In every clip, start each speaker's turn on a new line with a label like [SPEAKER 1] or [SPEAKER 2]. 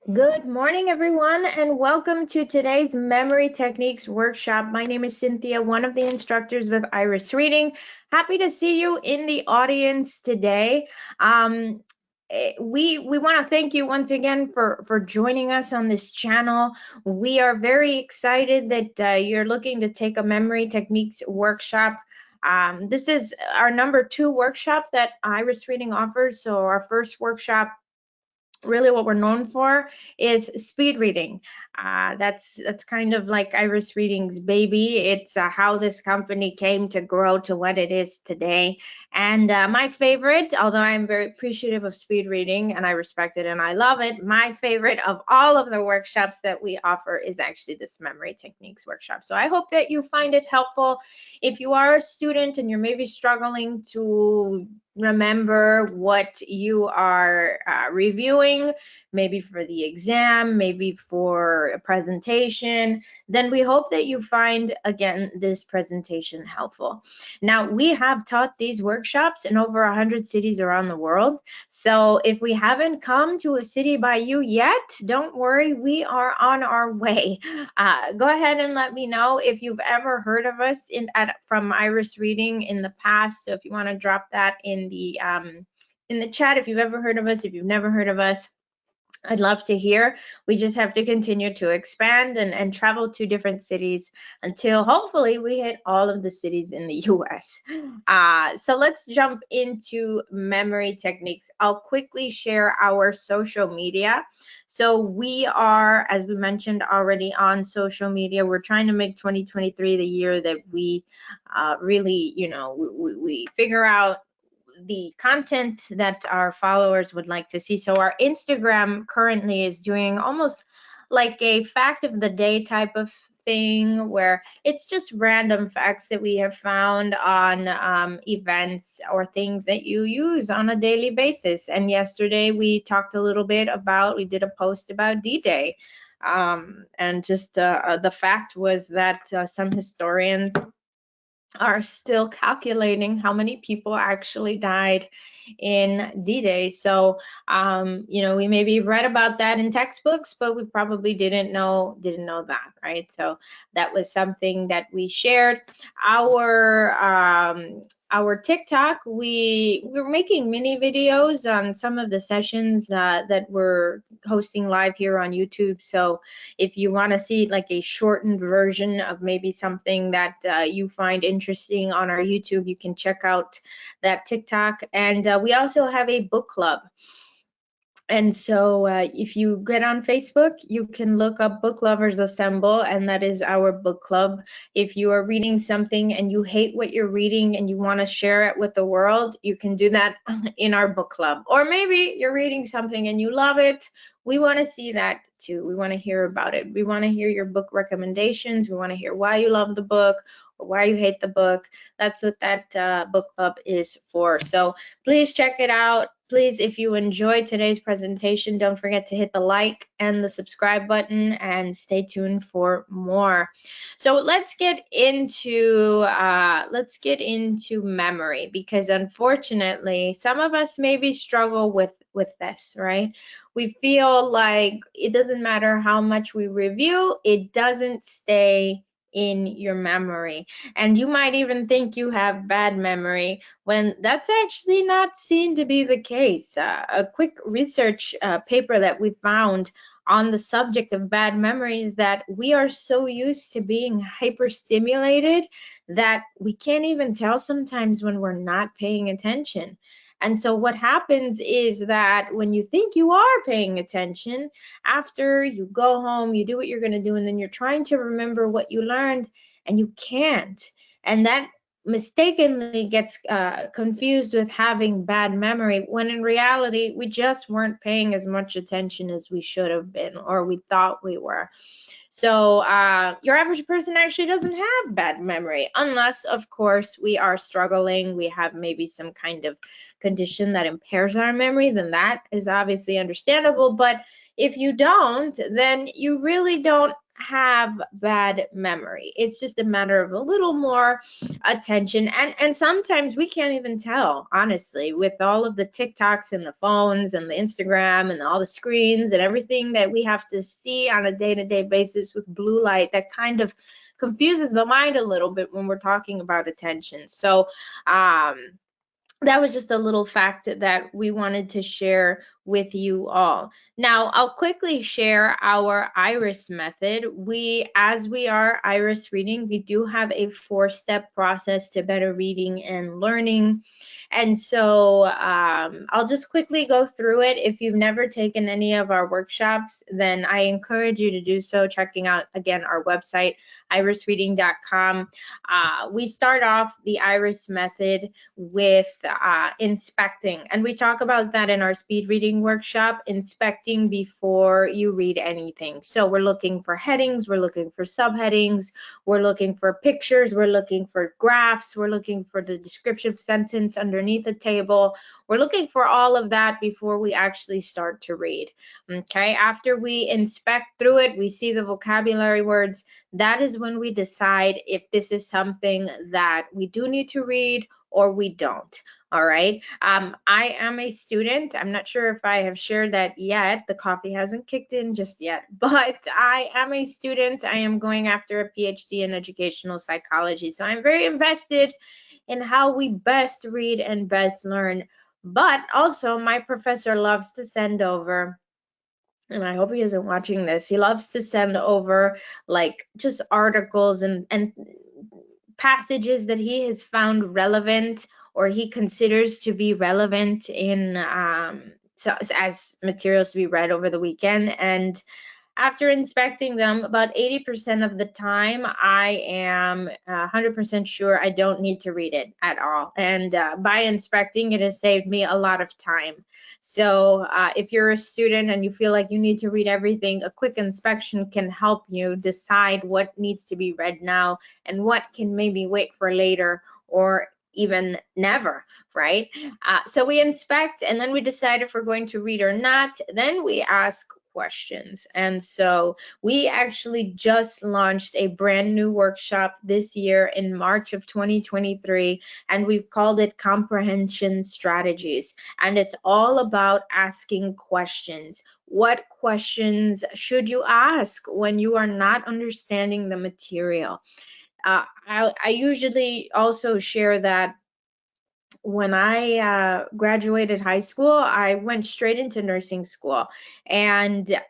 [SPEAKER 1] Good morning, everyone, and welcome to today's Memory Techniques workshop. My name is Cynthia, one of the instructors with Iris Reading. Happy to see you in the audience today. We want to thank you once again for joining us on this channel. We are very excited that you're looking to take a Memory Techniques workshop. This is our number 2 workshop that Iris Reading offers. So our first workshop, really what we're known for, is speed reading. That's kind of like Iris Reading's baby. It's how this company came to grow to what it is today. And my favorite, although I'm very appreciative of speed reading and I respect it and I love it, my favorite of all of the workshops that we offer is actually this Memory Techniques workshop. So I hope that you find it helpful. If you are a student and you're maybe struggling to remember what you are reviewing, maybe for the exam, maybe for a presentation, then we hope that you find, again, this presentation helpful. Now, we have taught these workshops in over 100 cities around the world. So if we haven't come to a city by you yet, don't worry, we are on our way. Go ahead and let me know if you've ever heard of us from Iris Reading in the past. So if you want to drop that in the chat, if you've ever heard of us, if you've never heard of us, I'd love to hear. We just have to continue to expand and travel to different cities until hopefully we hit all of the cities in the US. So let's jump into memory techniques. I'll quickly share our social media. So we are, as we mentioned already, on social media. We're trying to make 2023 the year that we really, we figure out the content that our followers would like to see. So our Instagram currently is doing almost like a fact of the day type of thing, where it's just random facts that we have found on events or things that you use on a daily basis. And yesterday we talked a little bit about, we did a post about D-Day. And just the fact was that some historians are still calculating how many people actually died in D-Day. So, we maybe read about that in textbooks, but we probably didn't know that, right? So that was something that we shared. Our TikTok, we're making mini videos on some of the sessions that we're hosting live here on YouTube. So if you want to see like a shortened version of maybe something that you find interesting on our YouTube, you can check out that TikTok. And we also have a book club. And so if you get on Facebook, you can look up Book Lovers Assemble, and that is our book club. If you are reading something and you hate what you're reading and you want to share it with the world, you can do that in our book club. Or maybe you're reading something and you love it. We want to see that too. We want to hear about it. We want to hear your book recommendations. We want to hear why you love the book or why you hate the book. That's what that book club is for. So please check it out. Please, if you enjoyed today's presentation, don't forget to hit the like and the subscribe button and stay tuned for more. So let's get into memory, because unfortunately, some of us maybe struggle with this, right? We feel like it doesn't matter how much we review, it doesn't stay in your memory. And you might even think you have bad memory when that's actually not seen to be the case. A quick research paper that we found on the subject of bad memory is that we are so used to being hyperstimulated that we can't even tell sometimes when we're not paying attention. And so what happens is that when you think you are paying attention, after you go home, you do what you're going to do, and then you're trying to remember what you learned and you can't. And that mistakenly gets confused with having bad memory, when in reality we just weren't paying as much attention as we should have been, or we thought we were. So your average person actually doesn't have bad memory, unless of course we are struggling, we have maybe some kind of condition that impairs our memory, then that is obviously understandable. But if you don't, then you really don't have bad memory. It's just a matter of a little more attention. And sometimes we can't even tell, honestly, with all of the TikToks and the phones and the Instagram and all the screens and everything that we have to see on a day-to-day basis with blue light, that kind of confuses the mind a little bit when we're talking about attention. So that was just a little fact that we wanted to share with you all. Now, I'll quickly share our iris method. As we are iris reading, we do have a 4-step process to better reading and learning. And so I'll just quickly go through it. If you've never taken any of our workshops, then I encourage you to do so, checking out, again, our website, irisreading.com. We start off the iris method with inspecting, and we talk about that in our speed reading workshop, inspecting before you read anything. So we're looking for headings, we're looking for subheadings, we're looking for pictures, we're looking for graphs, we're looking for the descriptive sentence underneath the table. We're looking for all of that before we actually start to read. Okay, after we inspect through it, we see the vocabulary words. That is when we decide if this is something that we do need to read or we don't. All right. I am a student. I'm not sure if I have shared that yet. The coffee hasn't kicked in just yet, but I am a student. I am going after a PhD in educational psychology. So I'm very invested in how we best read and best learn. But also, my professor loves to send over, and I hope he isn't watching this, he loves to send over like just articles and passages that he has found relevant or he considers to be relevant in so as materials to be read over the weekend. And after inspecting them, about 80% of the time, I am 100% sure I don't need to read it at all. And by inspecting, it has saved me a lot of time. So if you're a student and you feel like you need to read everything, a quick inspection can help you decide what needs to be read now and what can maybe wait for later or even never, right? So we inspect and then we decide if we're going to read or not. Then we ask questions. And so we actually just launched a brand new workshop this year in March of 2023, and we've called it Comprehension Strategies. And it's all about asking questions. What questions should you ask when you are not understanding the material? I usually also share that when I graduated high school, I went straight into nursing school. And it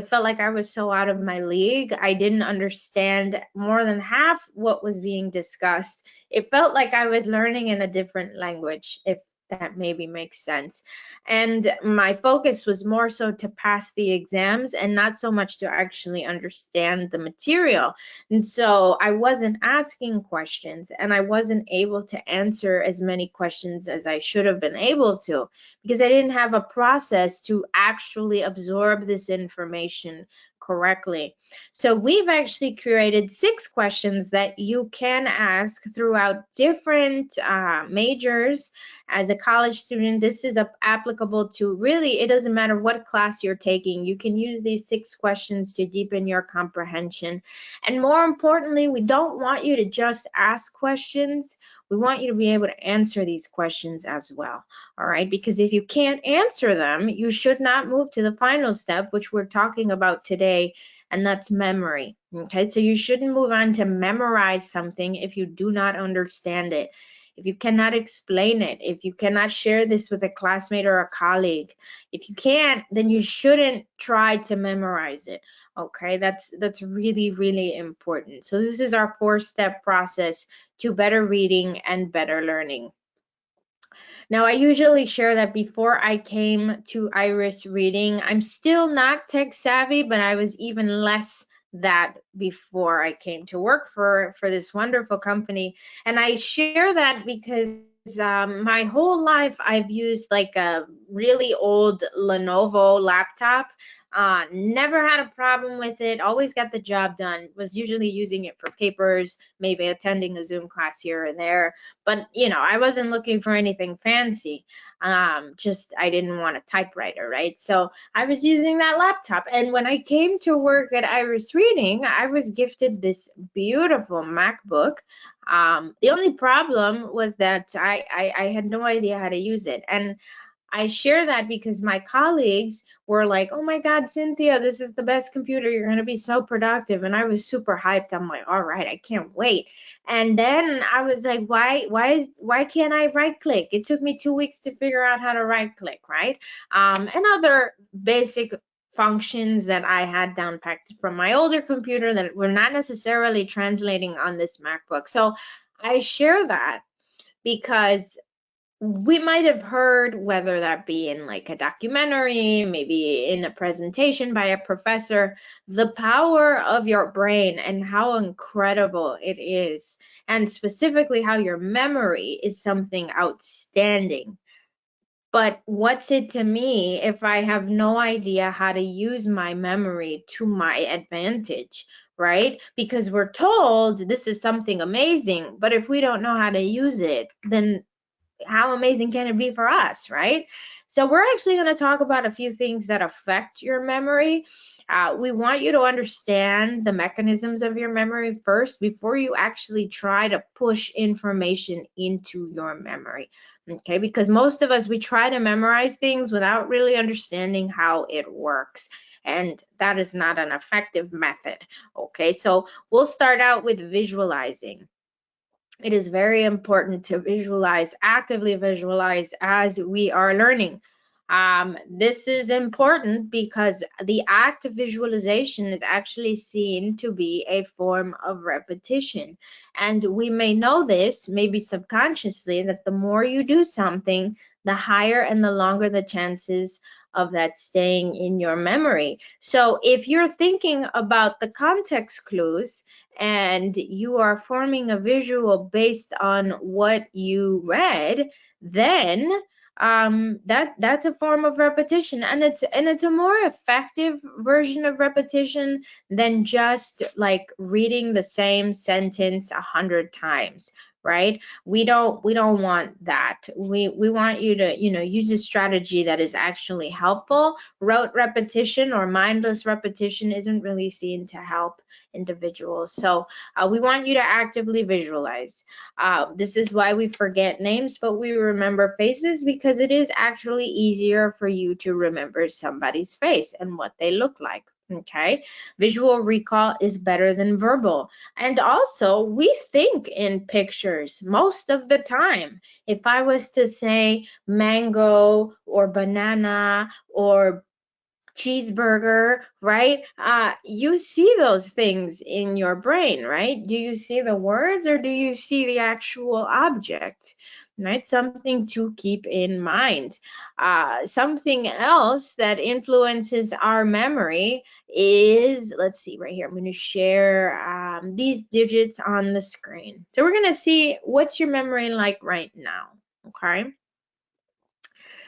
[SPEAKER 1] felt like I was so out of my league. I didn't understand more than half what was being discussed. It felt like I was learning in a different language, if that maybe makes sense. And my focus was more so to pass the exams and not so much to actually understand the material. And so I wasn't asking questions and I wasn't able to answer as many questions as I should have been able to because I didn't have a process to actually absorb this information correctly. So we've actually created 6 questions that you can ask throughout different majors. As a college student, this is applicable to really, it doesn't matter what class you're taking. You can use these 6 questions to deepen your comprehension. And more importantly, we don't want you to just ask questions. We want you to be able to answer these questions as well. All right, because if you can't answer them, you should not move to the final step, which we're talking about today, and that's memory. Okay, so you shouldn't move on to memorize something if you do not understand it. If you cannot explain it, if you cannot share this with a classmate or a colleague, if you can't, then you shouldn't try to memorize it. Okay, that's really, really important. So this is our 4-step process to better reading and better learning. Now, I usually share that before I came to Iris Reading, I'm still not tech savvy, but I was even less that before I came to work for this wonderful company. And I share that because my whole life I've used like a really old Lenovo laptop. Never had a problem with it, always got the job done, was usually using it for papers, maybe attending a Zoom class here or there, but I wasn't looking for anything fancy. Just I didn't want a typewriter, right? So I was using that laptop, and when I came to work at Iris Reading, I was gifted this beautiful MacBook. The only problem was that I had no idea how to use it, and I share that because my colleagues were like, "Oh my God, Cynthia, this is the best computer. You're going to be so productive." And I was super hyped. I'm like, "All right, I can't wait." And then I was like, why can't I right click? It took me 2 weeks to figure out how to right click, right? And other basic functions that I had down packed from my older computer that were not necessarily translating on this MacBook. So I share that because we might have heard, whether that be in like a documentary, maybe in a presentation by a professor, the power of your brain and how incredible it is, and specifically how your memory is something outstanding. But what's it to me if I have no idea how to use my memory to my advantage, right? Because we're told this is something amazing, but if we don't know how to use it, then how amazing can it be for us, right? So we're actually going to talk about a few things that affect your memory. We want you to understand the mechanisms of your memory first before you actually try to push information into your memory, okay? Because most of us, we try to memorize things without really understanding how it works. And that is not an effective method, okay? So we'll start out with visualizing. It is very important to visualize, actively visualize as we are learning. This is important because the act of visualization is actually seen to be a form of repetition. And we may know this, maybe subconsciously, that the more you do something, the higher and the longer the chances of that staying in your memory. So if you're thinking about the context clues, and you are forming a visual based on what you read, then that's a form of repetition, and it's a more effective version of repetition than just like reading the same sentence 100 times, right? We don't want that. We want you to use a strategy that is actually helpful. Rote repetition or mindless repetition isn't really seen to help individuals. So we want you to actively visualize. This is why we forget names, but we remember faces, because it is actually easier for you to remember somebody's face and what they look like. Okay, visual recall is better than verbal. And also, we think in pictures most of the time. If I was to say mango or banana or cheeseburger, right? You see those things in your brain, right? Do you see the words or do you see the actual object? Right? Something to keep in mind. Something else that influences our memory is, let's see right here, I'm going to share these digits on the screen. So we're going to see what's your memory like right now, okay?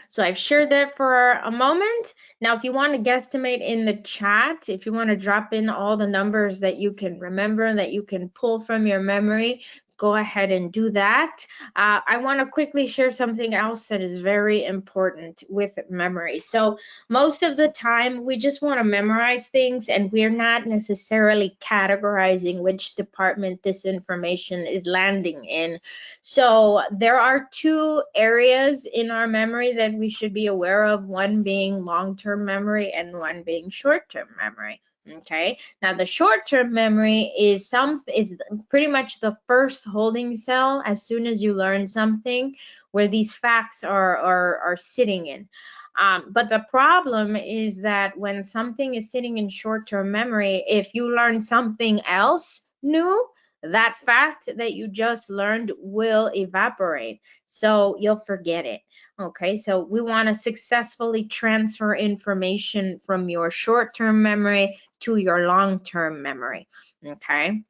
[SPEAKER 1] So I've shared that for a moment. Now, if you want to guesstimate in the chat, if you want to drop in all the numbers that you can remember, that you can pull from your memory, go ahead and do that. I want to quickly share something else that is very important with memory. So most of the time, we just want to memorize things, and we're not necessarily categorizing which department this information is landing in. So there are two areas in our memory that we should be aware of, one being long-term memory and one being short-term memory. Okay, now the short-term memory is pretty much the first holding cell as soon as you learn something, where these facts are sitting in. But the problem is that when something is sitting in short-term memory, if you learn something else new, that fact that you just learned will evaporate. So you'll forget it. Okay, so we want to successfully transfer information from your short-term memory to your long-term memory. Okay.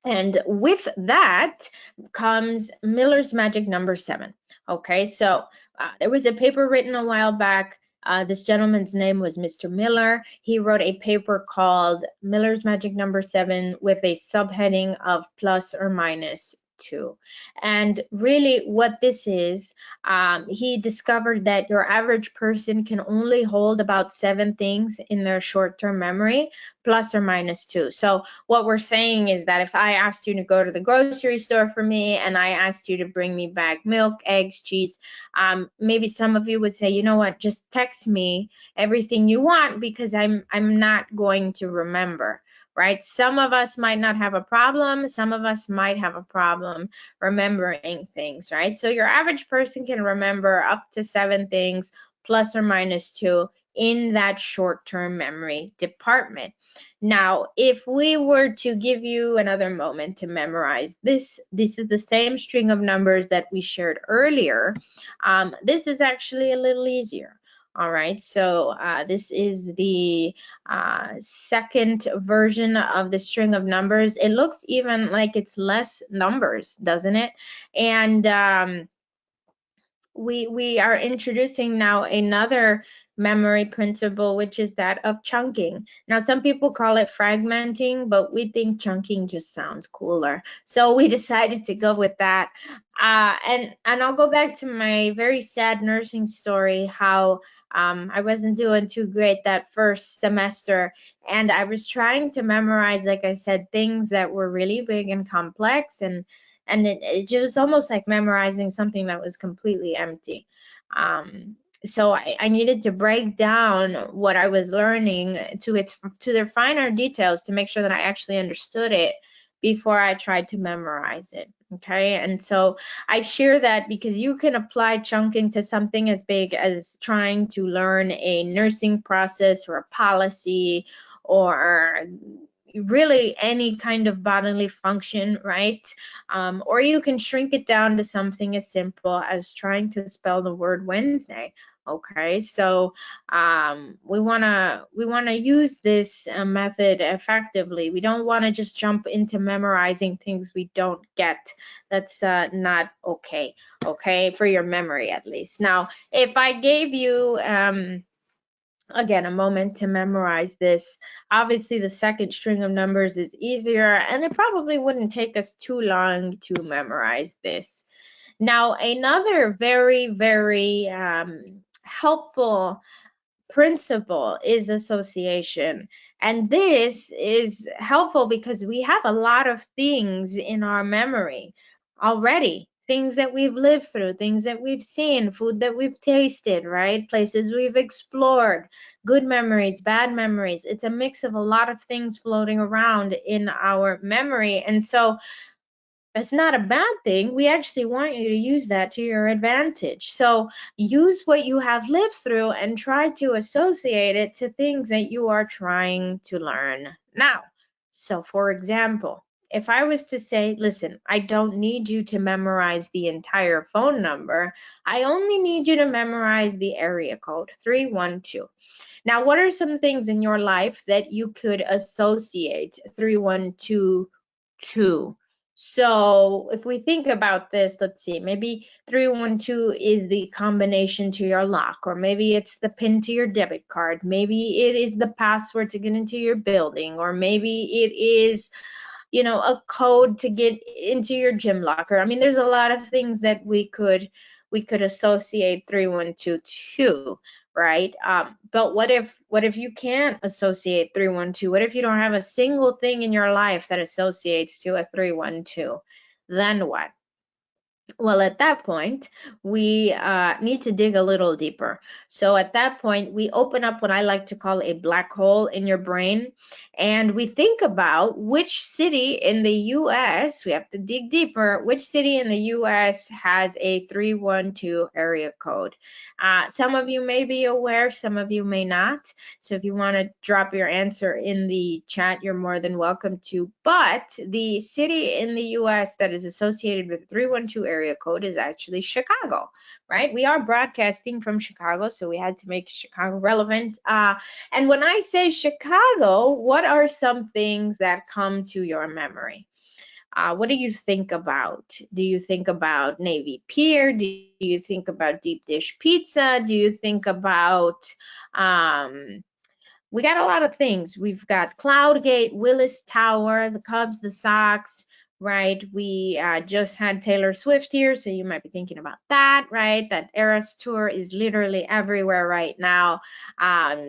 [SPEAKER 1] And with that comes Miller's magic number 7. Okay, so there was a paper written a while back This gentleman's name was Mr. Miller. He wrote a paper called Miller's Magic Number 7 with a subheading of plus or minus 2. And really what this is, he discovered that your average person can only hold about 7 things in their short-term memory, plus or minus 2. So what we're saying is that if I asked you to go to the grocery store for me and I asked you to bring me back milk, eggs, cheese, maybe some of you would say, you know what, just text me everything you want because I'm not going to remember. Right? Some of us might not have a problem. Some of us might have a problem remembering things, right? So your average person can remember up to 7 things plus or minus 2 in that short-term memory department. Now, if we were to give you another moment to memorize this is the same string of numbers that we shared earlier. This is actually a little easier. All right, so this is the second version of the string of numbers. It looks even like it's less numbers, doesn't it? And we are introducing now another memory principle, which is that of chunking. Now, some people call it fragmenting, but we think chunking just sounds cooler. So we decided to go with that. And I'll go back to my very sad nursing story, how I wasn't doing too great that first semester. And I was trying to memorize, like I said, things that were really big and complex. And it was almost like memorizing something that was completely empty. So I needed to break down what I was learning to their finer details to make sure that I actually understood it before I tried to memorize it. Okay, and so I share that because you can apply chunking to something as big as trying to learn a nursing process or a policy or really any kind of bodily function, right? Or you can shrink it down to something as simple as trying to spell the word Wednesday. Okay, so we wanna use this method effectively. We don't want to just jump into memorizing things we don't get. That's not okay. Okay, for your memory at least. Now, if I gave you again, a moment to memorize this. Obviously, the second string of numbers is easier, and it probably wouldn't take us too long to memorize this. Now, another very, very helpful principle is association. And this is helpful because we have a lot of things in our memory already. Things that we've lived through, things that we've seen, food that we've tasted, right? Places we've explored, good memories, bad memories. It's a mix of a lot of things floating around in our memory. And so it's not a bad thing. We actually want you to use that to your advantage. So use what you have lived through and try to associate it to things that you are trying to learn now. So for example, if I was to say, listen, I don't need you to memorize the entire phone number. I only need you to memorize the area code 312. Now, what are some things in your life that you could associate 312 to? So if we think about this, let's see, maybe 312 is the combination to your lock, or maybe it's the PIN to your debit card. Maybe it is the password to get into your building, or maybe it is, you know, a code to get into your gym locker. I mean, there's a lot of things that we could associate 312 to, right? But what if you can't associate 312? What if you don't have a single thing in your life that associates to a 312? Then what? Well, at that point, we need to dig a little deeper. So at that point, we open up what I like to call a black hole in your brain, and we think about which city in the US, we have to dig deeper, which city in the US has a 312 area code. Some of you may be aware, some of you may not. So if you want to drop your answer in the chat, you're more than welcome to. But the city in the US that is associated with 312 area code is actually Chicago, right? We are broadcasting from Chicago, so we had to make Chicago relevant. And when I say Chicago, what are some things that come to your memory? what do you think about? Do you think about Navy Pier? Do you think about deep dish pizza? Do you think about we got a lot of things. We've got Cloudgate, Willis Tower, the Cubs, the Sox, right? We just had Taylor Swift here, so you might be thinking about that, right? That Eras Tour is literally everywhere right now.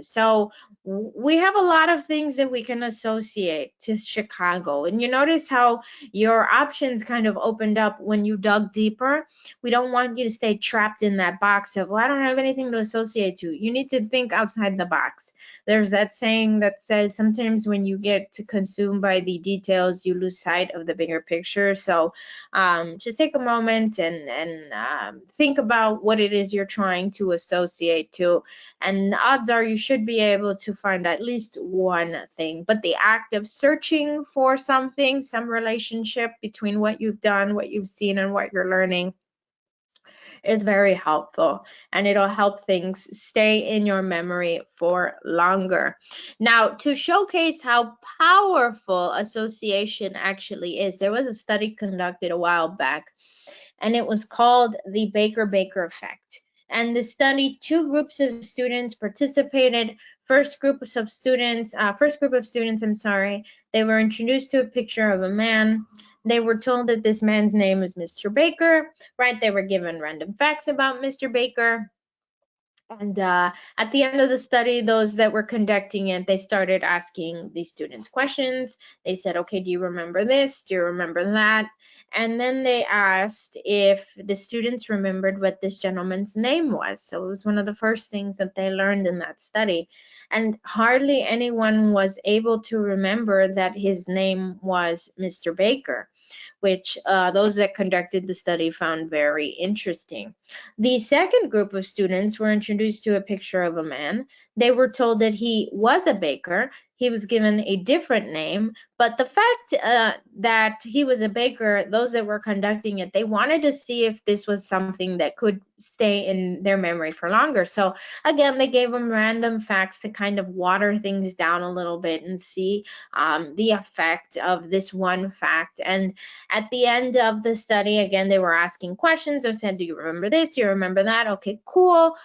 [SPEAKER 1] So we have a lot of things that we can associate to Chicago. And you notice how your options kind of opened up when you dug deeper. We don't want you to stay trapped in that box of, well, I don't have anything to associate to. You need to think outside the box. There's that saying that says sometimes when you get consumed by the details, you lose sight of the bigger picture. So just take a moment and think about what it is you're trying to associate to. And odds are you should be able to find at least one thing. But the act of searching for something, some relationship between what you've done, what you've seen, and what you're learning is very helpful, and it'll help things stay in your memory for longer. Now, to showcase how powerful association actually is, there was a study conducted a while back, and it was called the Baker-Baker effect. And the study, two groups of students participated. First group of students, they were introduced to a picture of a man. They were told that this man's name was Mr. Baker, right? They were given random facts about Mr. Baker. And at the end of the study, those that were conducting it, they started asking the students questions. They said, okay, do you remember this? Do you remember that? And then they asked if the students remembered what this gentleman's name was. So it was one of the first things that they learned in that study. And hardly anyone was able to remember that his name was Mr. Baker, which those that conducted the study found very interesting. The second group of students were introduced to a picture of a man. They were told that he was a baker. He was given a different name, but the fact that he was a baker, those that were conducting it, they wanted to see if this was something that could stay in their memory for longer. So again, they gave them random facts to kind of water things down a little bit and see the effect of this one fact. And at the end of the study, again, they were asking questions. They said, do you remember this? Do you remember that? Okay, cool.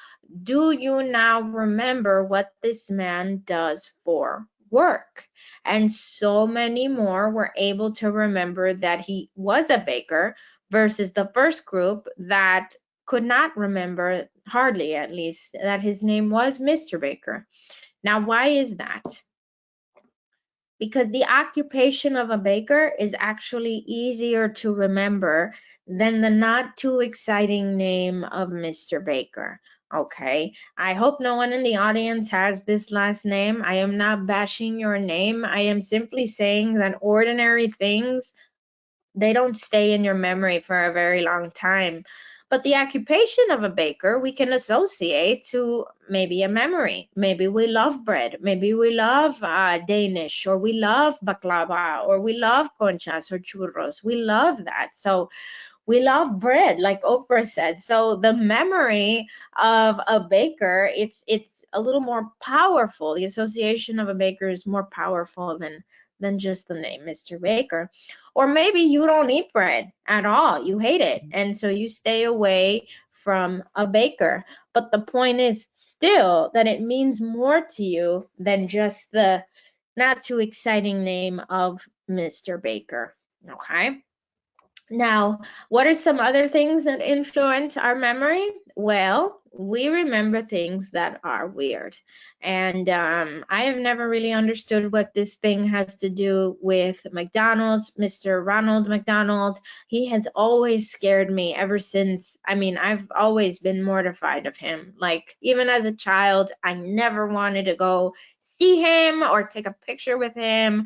[SPEAKER 1] Do you now remember what this man does for work? And so many more were able to remember that he was a baker versus the first group that could not remember, hardly at least, that his name was Mr. Baker. Now, why is that? Because the occupation of a baker is actually easier to remember than the not too exciting name of Mr. Baker. Okay, I hope no one in the audience has this last name. I am not bashing your name. I am simply saying that ordinary things, they don't stay in your memory for a very long time. But the occupation of a baker, we can associate to maybe a memory. Maybe we love bread. Maybe we love Danish, or we love baklava, or we love conchas or churros. We love that. So we love bread, like Oprah said. So the memory of a baker, it's a little more powerful. The association of a baker is more powerful than just the name Mr. Baker. Or maybe you don't eat bread at all. You hate it. And so you stay away from a baker. But the point is still that it means more to you than just the not too exciting name of Mr. Baker. Okay? Now, what are some other things that influence our memory? Well, we remember things that are weird. And I have never really understood what this thing has to do with McDonald's, Mr. Ronald McDonald. He has always scared me ever since. I mean, I've always been mortified of him. Like, even as a child, I never wanted to go see him or take a picture with him.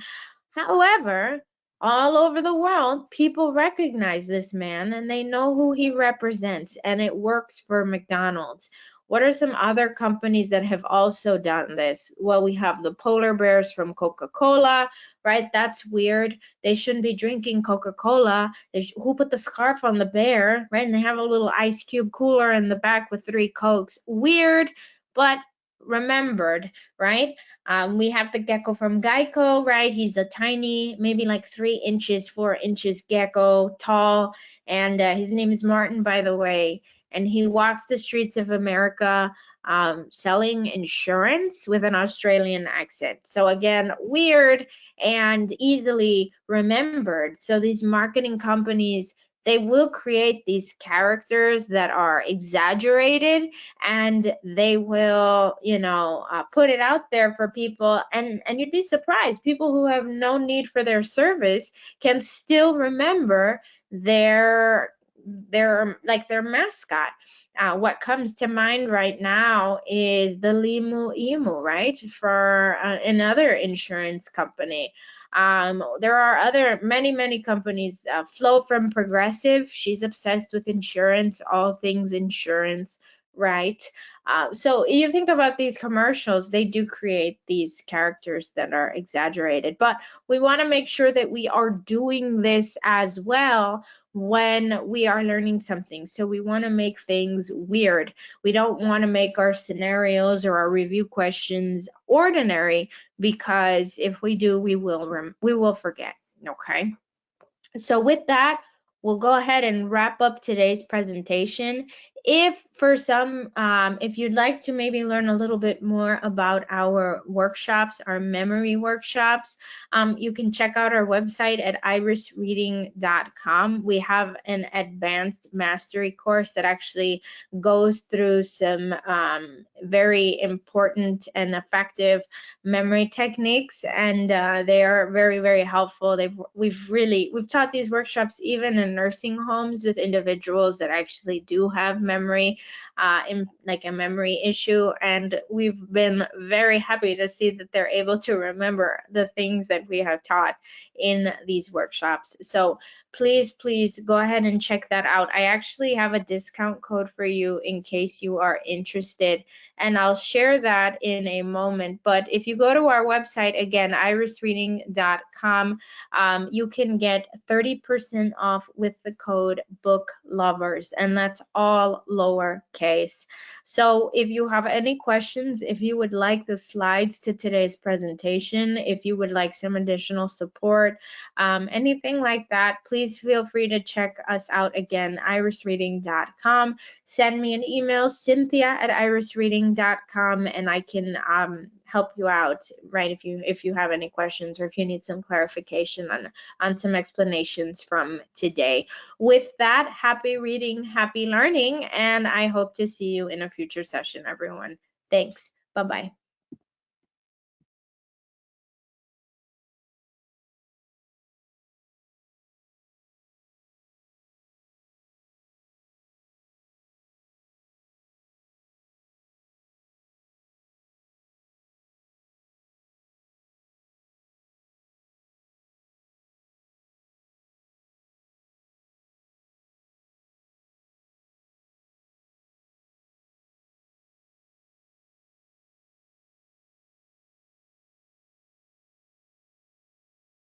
[SPEAKER 1] However, all over the world, people recognize this man and they know who he represents, and it works for McDonald's. What are some other companies that have also done this? Well, we have the polar bears from Coca-Cola, right? That's weird. They shouldn't be drinking Coca-Cola. Who put the scarf on the bear, right? And they have a little ice cube cooler in the back with 3 Cokes. Weird, but remembered, right? We have the gecko from Geico, right? He's a tiny, maybe like 3 inches, 4 inches gecko, tall, and his name is Martin, by the way. And he walks the streets of America selling insurance with an Australian accent. So again, weird and easily remembered. So these marketing companies, they will create these characters that are exaggerated, and they will, put it out there for people, and you'd be surprised. People who have no need for their service can still remember their mascot. What comes to mind right now is the Limu Emu, right? For another insurance company. There are other many companies. Flo from Progressive, she's obsessed with insurance, all things insurance, right? So you think about these commercials, they do create these characters that are exaggerated, but we want to make sure that we are doing this as well when we are learning something. So we want to make things weird. We don't want to make our scenarios or our review questions ordinary, because if we do, we will forget. Okay. So with that, we'll go ahead and wrap up today's presentation. If you'd like to maybe learn a little bit more about our workshops, our memory workshops, you can check out our website at irisreading.com. We have an advanced mastery course that actually goes through some very important and effective memory techniques, and they are very helpful. We've taught these workshops even in nursing homes with individuals that actually do have memory in like a memory issue, and we've been very happy to see that they're able to remember the things that we have taught in these workshops. So please go ahead and check that out. I actually have a discount code for you in case you are interested, and I'll share that in a moment. But if you go to our website, again, irisreading.com, you can get 30% off with the code BOOKLOVERS, and that's all lowercase. So if you have any questions, if you would like the slides to today's presentation, if you would like some additional support, anything like that, please feel free to check us out. Again, irisreading.com. Send me an email, cynthia@irisreading.com, and I can help you out, right? If you have any questions, or if you need some clarification on some explanations from today. With that, happy reading, happy learning, and I hope to see you in a future session, everyone. Thanks. Bye-bye.